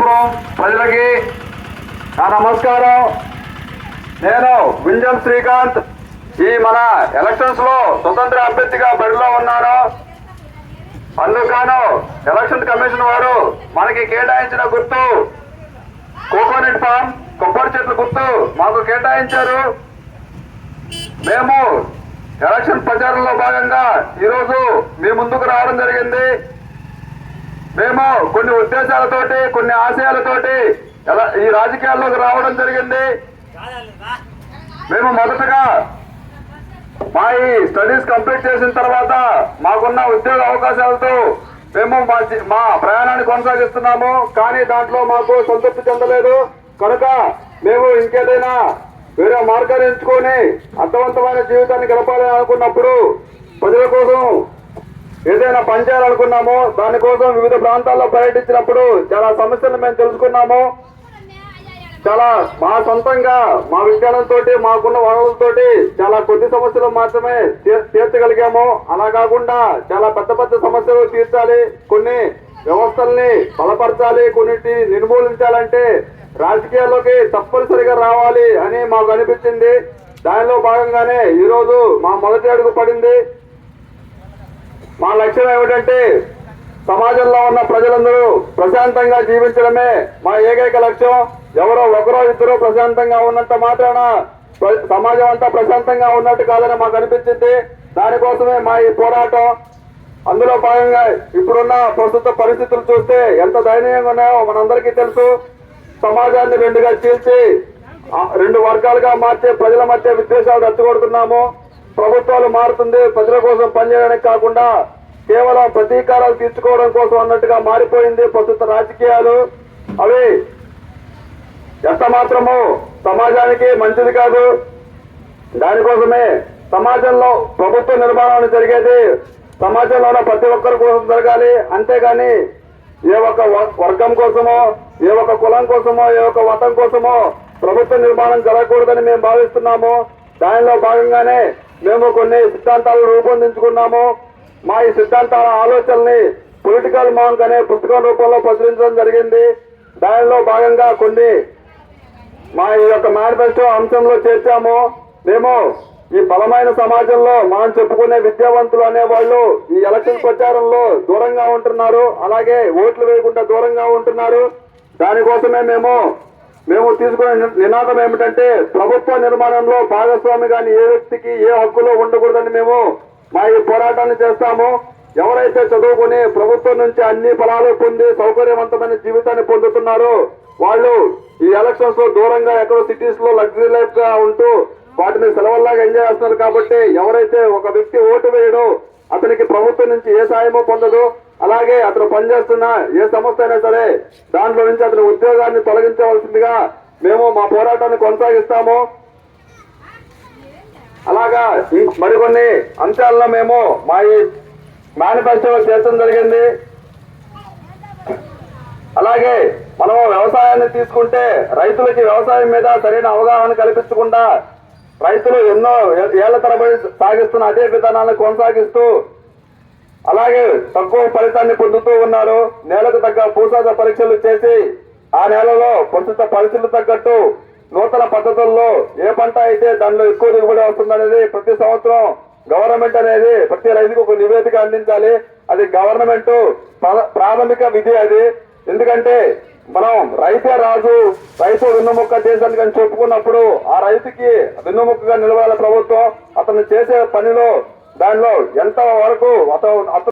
నియోజకవర్గం ప్రజలకి నా నమస్కారం. నేను వింజం శ్రీకాంత్. ఈ మన ఎలక్షన్స్ లో స్వతంత్ర అభ్యర్థిగా బరిలో ఉన్నాను. అందుకు ఎలక్షన్ కమిషన్ వారు మనకి కేటాయించిన గుర్తు కోకోనట్ ఫామ్, కొబ్బరి చెట్ల గుర్తు మాకు కేటాయించారు. మేము ఎలక్షన్ ప్రచారంలో భాగంగా ఈరోజు మీ ముందుకు రావడం జరిగింది. మేము కొన్ని ఉద్దేశాలతోటి, కొన్ని ఆశయాలతోటి ఈ రాజకీయాల్లోకి రావడం జరిగింది. మేము మొదటగా మా ఈ స్టడీస్ కంప్లీట్ చేసిన తర్వాత మాకున్న ఉద్యోగ అవకాశాలతో మేము మా ప్రయాణాన్ని కొనసాగిస్తున్నాము. కానీ దాంట్లో మాకు సంతృప్తి చెందలేదు. కనుక మేము ఇంకేదైనా వేరే మార్గాన్ని ఎంచుకొని అర్థవంతమైన జీవితాన్ని గడపాలని అనుకున్నప్పుడు, ప్రజల కోసం ఏదైనా పనిచేయాలనుకున్నాము. దానికోసం వివిధ ప్రాంతాల్లో పర్యటించినప్పుడు చాలా సమస్యలు మేము తెలుసుకున్నాము. చాలా మా సొంతంగా మా విజ్ఞానంతో, మాకున్న వనరులతోటి చాలా కొద్ది సమస్యలు మాత్రమే తీర్చగలిగాము. అలా కాకుండా చాలా పెద్ద పెద్ద సమస్యలు తీర్చాలి, కొన్ని వ్యవస్థల్ని బలపరచాలి, కొన్నిటిని నిర్మూలించాలంటే రాజకీయాల్లోకి తప్పనిసరిగా రావాలి అని మాకు అనిపించింది. దానిలో భాగంగానే ఈరోజు మా మొదటి అడుగు పడింది. మా లక్ష్యం ఏమిటంటే సమాజంలో ఉన్న ప్రజలందరూ ప్రశాంతంగా జీవించడమే మా ఏకైక లక్ష్యం. ఎవరో ఒకరో ఇద్దరు ప్రశాంతంగా ఉన్నంత మాత్రాన సమాజం అంతా ప్రశాంతంగా ఉన్నట్టు కాదని మాకు అనిపించింది. దానికోసమే మా ఈ పోరాటం. అందులో భాగంగా ఇప్పుడున్న ప్రస్తుత పరిస్థితులు చూస్తే ఎంత దయనీయంగా ఉన్నాయో మనందరికీ తెలుసు. సమాజాన్ని రెండుగా చీల్చి రెండు వర్గాలుగా మార్చే ప్రజల మధ్య విద్వేషాలు రెచ్చగొడుతున్నాము. ప్రభుత్వాలు మారుతుంది ప్రజల కోసం పనిచేయడానికి కాకుండా కేవలం ప్రతీకారాలు తీర్చుకోవడం కోసం అన్నట్టుగా మారిపోయింది ప్రస్తుత రాజకీయాలు. అవి ఎంత మాత్రము సమాజానికి మంచిది కాదు. దానికోసమే సమాజంలో ప్రభుత్వ నిర్మాణం జరిగేది సమాజంలో ఉన్న ప్రతి ఒక్కరి కోసం జరగాలి. అంతేగాని ఏ ఒక్క వర్గం కోసమో, ఏ ఒక్క కులం కోసమో, ఏ ఒక్క మతం కోసమో ప్రభుత్వ నిర్మాణం జరగకూడదని మేము భావిస్తున్నాము. దానిలో భాగంగానే మేము కొన్ని సిద్ధాంతాలు రూపొందించుకున్నాము. మా ఈ సిద్ధాంతాల ఆలోచనల్ని పొలిటికల్ మాంక్ అనే పుస్తకం రూపంలో ప్రచురించడం జరిగింది. దానిలో భాగంగా కొన్ని మా ఈ యొక్క మేనిఫెస్టో అంశంలో చేర్చాము. మేము ఈ బలమైన సమాజంలో మనం చెప్పుకునే విద్యావంతులు అనేవాళ్ళు ఈ ఎలక్షన్ ప్రచారంలో దూరంగా ఉంటున్నారు, అలాగే ఓట్లు వేయకుండా దూరంగా ఉంటున్నారు. దానికోసమే మేము తీసుకునే నినాదం ఏమిటంటే ప్రభుత్వ నిర్మాణంలో భాగస్వామి కానీ ఏ వ్యక్తికి ఏ హక్కులో ఉండకూడదని మేము మా ఈ పోరాటాన్ని చేస్తాము. ఎవరైతే చదువుకుని ప్రభుత్వం నుంచి అన్ని ఫలాలు పొంది సౌకర్యవంతమైన జీవితాన్ని పొందుతున్నారో వాళ్ళు ఈ ఎలక్షన్స్ లో దూరంగా ఎక్కడో సిటీస్ లో లగ్జరీ లైఫ్ గా ఉంటూ వాటిని సెలవుల్లాగా ఎంజాయ్ చేస్తున్నారు. కాబట్టి ఎవరైతే ఒక వ్యక్తి ఓటు వేయడో అతనికి ప్రభుత్వం నుంచి ఏ సాయమో పొందదు. అలాగే అతను పనిచేస్తున్న ఏ సంస్థ అయినా సరే దాంట్లో నుంచి అతని ఉద్యోగాన్ని తొలగించవలసిందిగా మేము మా పోరాటాన్ని కొనసాగిస్తాము. అలాగా మరికొన్ని అంశాలను మేము మా ఈ మేనిఫెస్టోలో చేర్చడం జరిగింది. అలాగే మనం వ్యవసాయాన్ని తీసుకుంటే రైతులకి వ్యవసాయం మీద సరైన అవగాహన కల్పించకుండా రైతులు ఎన్నో ఏళ్ల తరబడి సాగిస్తున్న అదే విధానాలను కొనసాగిస్తూ అలాగే తక్కువ ఫలితాన్ని పొందుతూ ఉన్నారు. నేలకు తగ్గ భూసార పరీక్షలు చేసి ఆ నేలలో ప్రస్తుత పరిస్థితులు తగ్గట్టు నూతన పద్ధతుల్లో ఏ పంట అయితే దానిలో ఎక్కువ దిగుబడి వస్తుందనేది ప్రతి సంవత్సరం గవర్నమెంట్ అనేది ప్రతి రైతుకు ఒక నివేదిక అందించాలి. అది గవర్నమెంట్ ప్రాథమిక విధి అది. ఎందుకంటే మనం రైతే రాజు, రైతు వెన్నుముక్క దేశానికి అని చెప్పుకున్నప్పుడు ఆ రైతుకి వెన్నుముక్కగా నిలవాలి ప్రభుత్వం. అతను చేసే పనిలో దానిలో ఎంత వరకు అతను